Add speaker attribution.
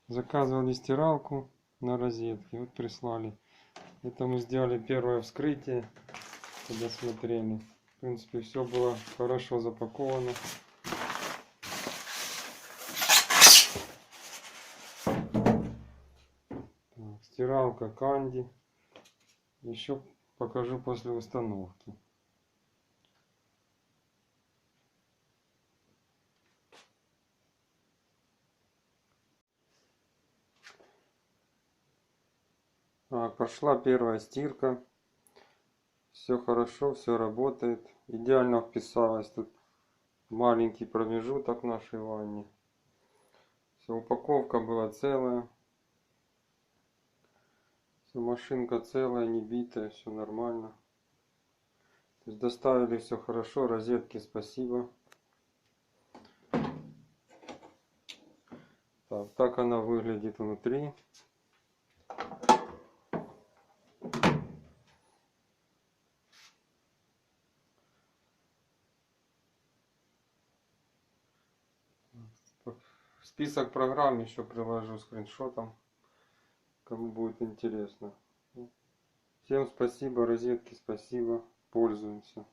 Speaker 1: Заказывали стиралку на розетке, вот прислали. Это мы сделали первое вскрытие, когда смотрели. В принципе, все было хорошо запаковано. Так, стиралка Канди. Еще покажу после установки. Пошла первая стирка. Все хорошо, все работает. Идеально вписалась тут маленький промежуток нашей ванне. Все, упаковка была целая. Все, машинка целая, не битая, все нормально. То есть доставили все хорошо, розетки спасибо. Так она выглядит внутри. Список программ еще приложу скриншотом, кому будет интересно. Всем спасибо, розетки спасибо, пользуемся.